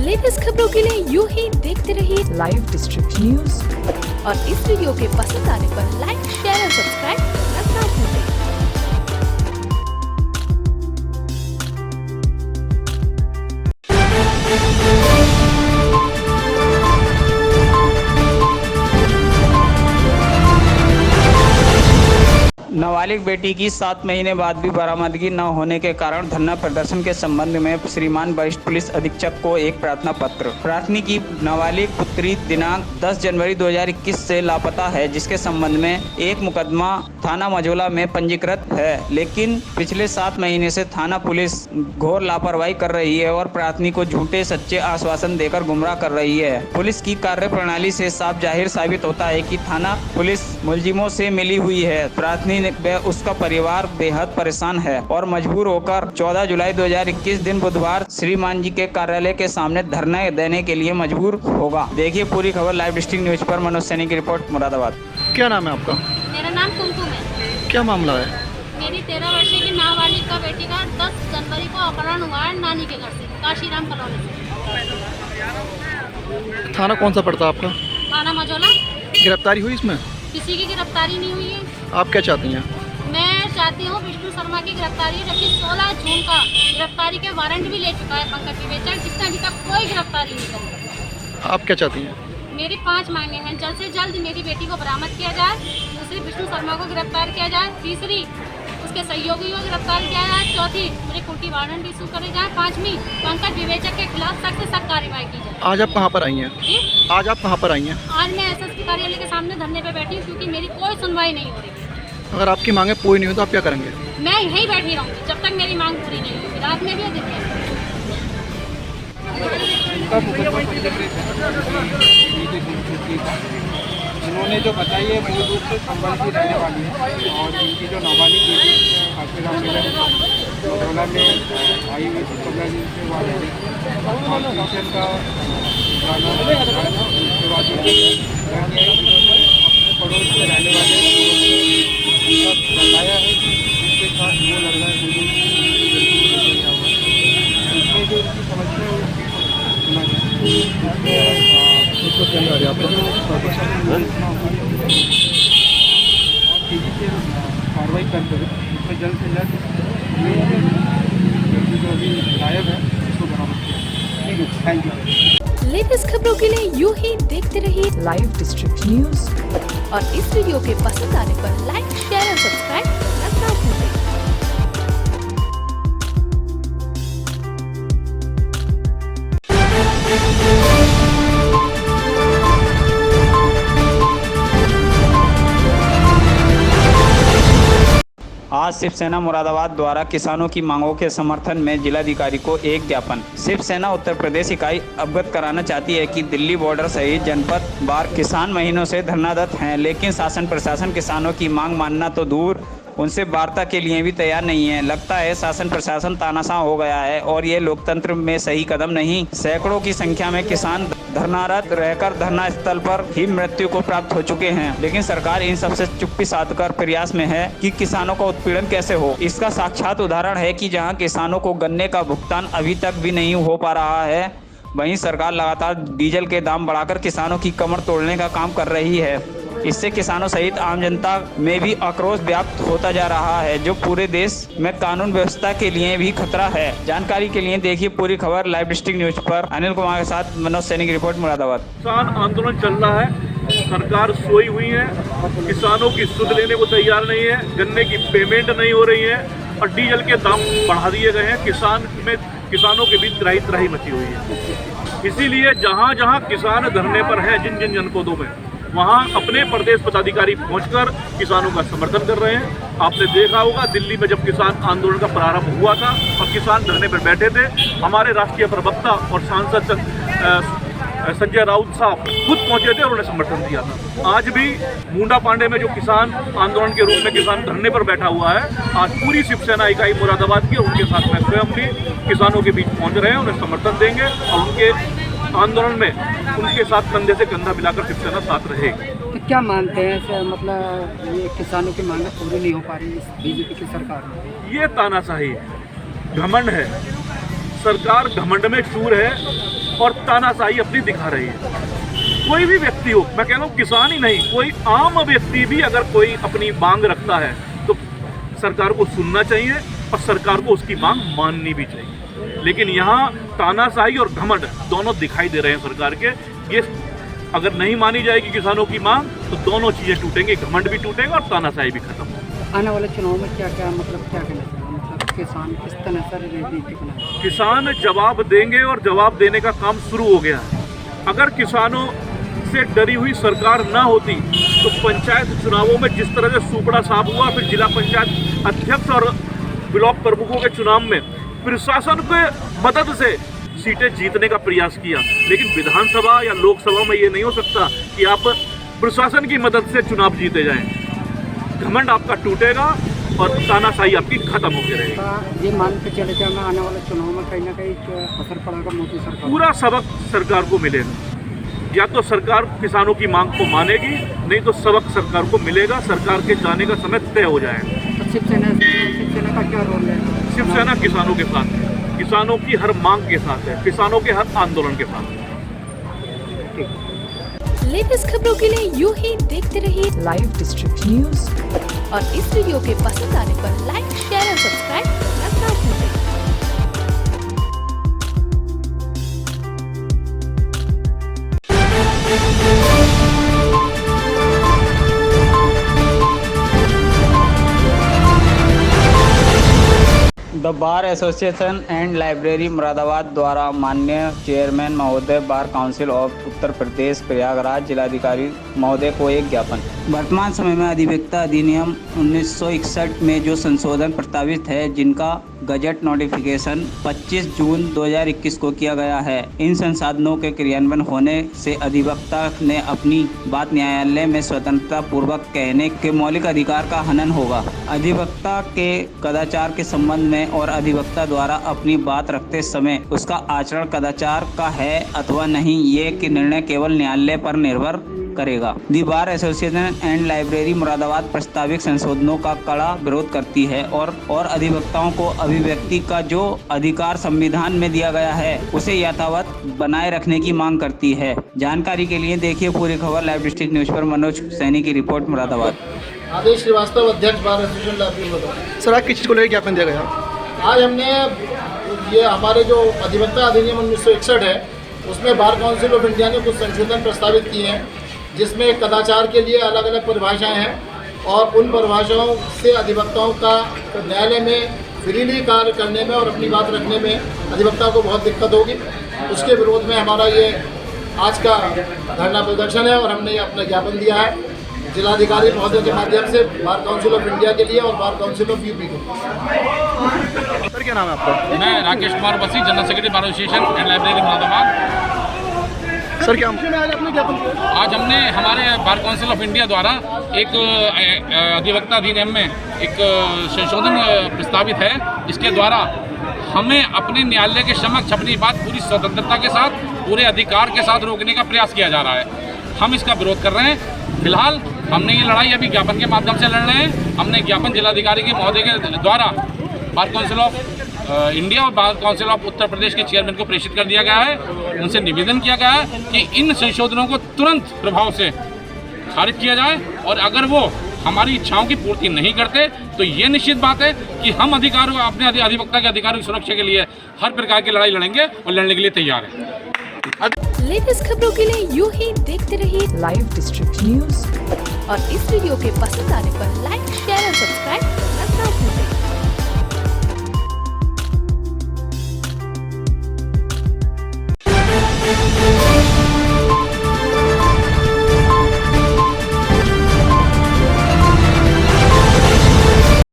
Latest खबरों के लिए यूं ही देखते रहिए लाइव डिस्ट्रिक्ट न्यूज और इस वीडियो के पसंद आने पर लाइक, शेयर और सब्सक्राइब करना ना भूलें। नाबालिग बेटी की 7 महीने बाद भी बरामदगी न होने के कारण धरना प्रदर्शन के संबंध में श्रीमान वरिष्ठ पुलिस अधीक्षक को एक प्रार्थना पत्र। प्रार्थनी की नाबालिग पुत्री दिनांक 10 जनवरी 2021 से लापता है, जिसके संबंध में एक मुकदमा थाना मझोला में पंजीकृत है, लेकिन पिछले 7 महीने से थाना पुलिस घोर लापरवाही कर रही है और प्रार्थनी को झूठे सच्चे आश्वासन देकर गुमराह कर रही है। पुलिस की कार्यप्रणाली से साफ जाहिर साबित होता है कि थाना पुलिस मुलजिमों से मिली हुई है। प्रार्थनी व उसका परिवार बेहद परेशान है और मजबूर होकर 14 जुलाई 2021 दिन बुधवार श्रीमान जी के कार्यालय के सामने धरना देने के लिए मजबूर होगा। देखिए पूरी खबर लाइव डिस्ट्रिक्ट न्यूज पर। मनोज सैनी की रिपोर्ट, मुरादाबाद। क्या नाम है आपका? मेरा नाम कुमकुम है। क्या मामला है? मेरी 13 वर्षीय की नाबालिग का बेटी का 10 जनवरी को अपहरण हुआ है नानी के घर से, काशीराम कॉलोनी से। थाना कौन सा पड़ता है आपका? थाना मझोला। गिरफ्तारी हुई इसमें? किसी की गिरफ्तारी नहीं हुई है। आप क्या चाहती हैं? मैं चाहती हूँ विष्णु शर्मा की गिरफ्तारी, जबकि 16 जून का गिरफ्तारी के वारंट भी ले चुका है पंकज विवेचक, जिसने अभी तक कोई गिरफ्तारी नहीं करी। आप क्या चाहती हैं? मेरी 5 मांगे हैं। जल्द से जल्द मेरी बेटी को बरामद किया जाए, दूसरी विष्णु शर्मा को गिरफ्तार किया जाए, तीसरी उसके सहयोगी को गिरफ्तार किया जाए, चौथी मेरे कुर्टी वारंट इशू करे जाए, पांचवी पंकज विवेचक के खिलाफ सख्त से सख्त कार्रवाई की जाए। आज आप कहाँ पर आई हैं? आज आप कहाँ पर आई हैं? आज मैं एसएसपी कार्यालय के सामने धरने पे बैठी हूँ, क्योंकि मेरी कोई सुनवाई नहीं हो रही। अगर आपकी मांगे पूरी नहीं हुई तो आप क्या करेंगे? मैं यहीं बैठी रहूँगी जब तक मेरी मांग पूरी नहीं होगी, रात में भी और दिन में भी। इन्होंने जो बताई है मूल रूप से संबल की रहने वाली है और इनकी जो नाबालिग बेटी काशीराम मझोला में आई हुई थी 15 दिन से वहाँ रही और ट्यूशन का गाना उसके बाद अपने पड़ोस में रहने वाले बताया है कि उसके साथ वो लग रहा है इसमें जो उनकी समस्या है उसको क्या आ रही है आपको? और तेजी से कार्रवाई करते हुए उसमें जल्द से जल्द जो अभी गायब है उसको बरामद किया। ठीक है, थैंक यू। लेटेस्ट खबरों के लिए यूं ही देखते रहिए लाइव डिस्ट्रिक्ट न्यूज और इस वीडियो के पसंद आने पर लाइक, शेयर और सब्सक्राइब करना ना भूलें। आज शिवसेना मुरादाबाद द्वारा किसानों की मांगों के समर्थन में जिलाधिकारी को एक ज्ञापन। शिवसेना उत्तर प्रदेश इकाई अवगत कराना चाहती है कि दिल्ली बॉर्डर सहित जनपद बार किसान महीनों से धरनारत हैं, लेकिन शासन प्रशासन किसानों की मांग मानना तो दूर उनसे वार्ता के लिए भी तैयार नहीं है। लगता है शासन प्रशासन तानाशाह हो गया है और ये लोकतंत्र में सही कदम नहीं। सैकड़ों की संख्या में किसान धरनारत रहकर धरना स्थल पर ही मृत्यु को प्राप्त हो चुके हैं, लेकिन सरकार इन सबसे चुप्पी साधकर प्रयास में है कि किसानों का उत्पीड़न कैसे हो। इसका साक्षात उदाहरण है कि जहां किसानों को गन्ने का भुगतान अभी तक भी नहीं हो पा रहा है, वहीं सरकार लगातार डीजल के दाम बढ़ाकर किसानों की कमर तोड़ने का काम कर रही है। इससे किसानों सहित आम जनता में भी आक्रोश व्याप्त होता जा रहा है, जो पूरे देश में कानून व्यवस्था के लिए भी खतरा है। जानकारी के लिए देखिए पूरी खबर लाइव डिस्ट्रिक्ट न्यूज पर। अनिल कुमार के साथ मनोज सैनी की रिपोर्ट, मुरादाबाद। किसान आंदोलन चल रहा है, सरकार सोई हुई है, किसानों की सुध लेने को तैयार नहीं है, गन्ने की पेमेंट नहीं हो रही है और डीजल के दाम बढ़ा दिए गए हैं। किसानों के बीच त्राही मची हुई है। इसीलिए जहाँ जहाँ किसान धरने पर है, जिन जिन जनपदों में, वहाँ अपने प्रदेश पदाधिकारी पहुंचकर किसानों का समर्थन कर रहे हैं। आपने देखा होगा दिल्ली में जब किसान आंदोलन का प्रारंभ हुआ था और किसान धरने पर बैठे थे, हमारे राष्ट्रीय प्रवक्ता और सांसद संजय राउत साहब खुद पहुंचे थे और उन्हें समर्थन दिया था। आज भी मुंडा पांडे में जो किसान आंदोलन के रूप में किसान धरने पर बैठा हुआ है, आज पूरी शिवसेना इकाई मुरादाबाद की उनके साथ में स्वयं भी किसानों के बीच पहुंच रहे हैं, उन्हें समर्थन देंगे और उनके आंदोलन में उनके साथ कंधे से कंधा मिलाकर शिवसेना साथ रहेगी। तो क्या मानते हैं सर, मतलब ये किसानों की मांगें पूरी नहीं हो पा रही इस बीजेपी की सरकार में? ये तानाशाही है, घमंड है। सरकार घमंड में चूर है और तानाशाही अपनी दिखा रही है। कोई भी व्यक्ति हो, मैं कह रहा हूँ किसान ही नहीं, कोई आम व्यक्ति भी अगर कोई अपनी मांग रखता है तो सरकार को सुनना चाहिए और सरकार को उसकी मांग माननी भी चाहिए। लेकिन यहाँ तानाशाही और घमंड दोनों दिखाई दे रहे हैं सरकार के। ये अगर नहीं मानी जाएगी किसानों की मांग तो दोनों चीज़ें टूटेंगी, घमंड भी टूटेगा और तानाशाही भी खत्म होगी। आने वाले चुनाव में क्या क्या मतलब क्या कहना चाहिए, मतलब किसान किस तरह से रणनीति बनाए? किसान जवाब देंगे और जवाब देने का काम शुरू हो गया है। अगर किसानों से डरी हुई सरकार ना होती तो पंचायत चुनावों में जिस तरह से सुपड़ा साफ हुआ, फिर जिला पंचायत अध्यक्ष और ब्लॉक प्रमुखों के चुनाव में प्रशासन के मदद से सीटें जीतने का प्रयास किया, लेकिन विधानसभा या लोकसभा में ये नहीं हो सकता कि आप प्रशासन की मदद से चुनाव जीते जाएं। घमंड आपका टूटेगा और तानाशाही आपकी खत्म होकर रहेगी। ये मान के चले जाना आने वाले चुनाव में कहीं ना कहीं असर पड़ेगा मोदी सरकार? पूरा सबक सरकार को मिलेगा। या तो सरकार किसानों की मांग को मानेगी, नहीं तो सबक सरकार को मिलेगा। सरकार के जाने का समय तय हो जाएगा। तो शिवसेना का क्या रोल है? शिवसेना किसानों के साथ है, किसानों की हर मांग के साथ है, किसानों के हर आंदोलन के साथ है। लेटेस्ट खबरों के लिए यूं ही देखते रहिए Live District News. और इस वीडियो के पसंद आने पर लाइक, शेयर और सब्सक्राइब करना ना भूलें। The bar association and library Moradabad द्वारा माननीय चेयरमैन महोदय bar council of Uttar Pradesh Prayagraj जिलाधिकारी महोदय को एक ज्ञापन। वर्तमान समय में अधिवक्ता अधिनियम 1961 में जो संशोधन प्रस्तावित है, जिनका गजट नोटिफिकेशन 25 जून 2021 को किया गया है, इन संसाधनों के क्रियान्वयन होने से अधिवक्ता ने अपनी बात न्यायालय में स्वतंत्रता पूर्वक कहने के मौलिक अधिकार का हनन होगा। अधिवक्ता के कदाचार के संबंध में और अधिवक्ता द्वारा अपनी बात रखते समय उसका आचरण कदाचार का है अथवा नहीं, ये कि निर्णय केवल न्यायालय पर निर्भर करेगा। The bar association and library Moradabad प्रस्तावित संशोधनों का कड़ा विरोध करती है और अधिवक्ताओं को अभिव्यक्ति का जो अधिकार संविधान में दिया गया है उसे यथावत बनाए रखने की मांग करती है। जानकारी के लिए देखिए पूरी खबर लाइव डिस्ट्रिक्ट न्यूज पर। मनोज सैनी की रिपोर्ट मुरादाबाद। आदेश श्रीवास्तव, अध्यक्ष बार एसोसिएशन लाइब्रेरी। सर आज किस चीज़ को लेकर ज्ञापन दिया गया? आज हमने ये हमारे जो अधिवक्ता अधिनियम 1961 है उसमें बार काउंसिल ऑफ इंडिया ने कुछ संशोधन प्रस्तावित किए हैं, जिसमें कदाचार के लिए अलग अलग परिभाषाएं हैं और उन परिभाषाओं से अधिवक्ताओं का न्यायालय में फ्रीली कार्य करने में और अपनी बात रखने में अधिवक्ता को बहुत दिक्कत होगी। उसके विरोध में हमारा ये आज का धरना प्रदर्शन है और हमने ये अपना ज्ञापन दिया है जिलाधिकारी महोदय के माध्यम से बार काउंसिल ऑफ इंडिया के लिए और बार काउंसिल ऑफ यूपी को। सर क्या नाम है आपका? मैं राकेश कुमार बसी, general secretary bar association and library Moradabad. Sir क्या आज आपने ज्ञापन दिया? आज हमने हमारे बार काउंसिल ऑफ इंडिया द्वारा एक अधिवक्ता अधिनियम में एक संशोधन प्रस्तावित है, जिसके द्वारा हमें अपने न्यायालय के समक्ष अपनी बात पूरी स्वतंत्रता के साथ, पूरे अधिकार के साथ रोकने का प्रयास किया जा रहा है। हम इसका विरोध कर रहे हैं। फिलहाल हमने ये लड़ाई अभी ज्ञापन के माध्यम से लड़ रहे हैं। हमने ज्ञापन जिलाधिकारी के महोदय के द्वारा बार काउंसिल ऑफ इंडिया और bar council of Uttar Pradesh के चेयरमैन को प्रेषित कर दिया गया है। उनसे निवेदन किया गया है कि इन संशोधनों को तुरंत प्रभाव से खारिज किया जाए और अगर वो हमारी इच्छाओं की पूर्ति नहीं करते तो ये निश्चित बात है कि हम अधिकारों अपने अधिवक्ता के अधिकारों की सुरक्षा के लिए हर प्रकार की लड़ाई लड़ेंगे और लड़ने के लिए तैयार हैं। लेटेस्ट खबरों के लिए यूं ही देखते रहिए Live District News. और इस वीडियो के पसंद आने पर लाइक, शेयर और सब्सक्राइब करना ना भूलें।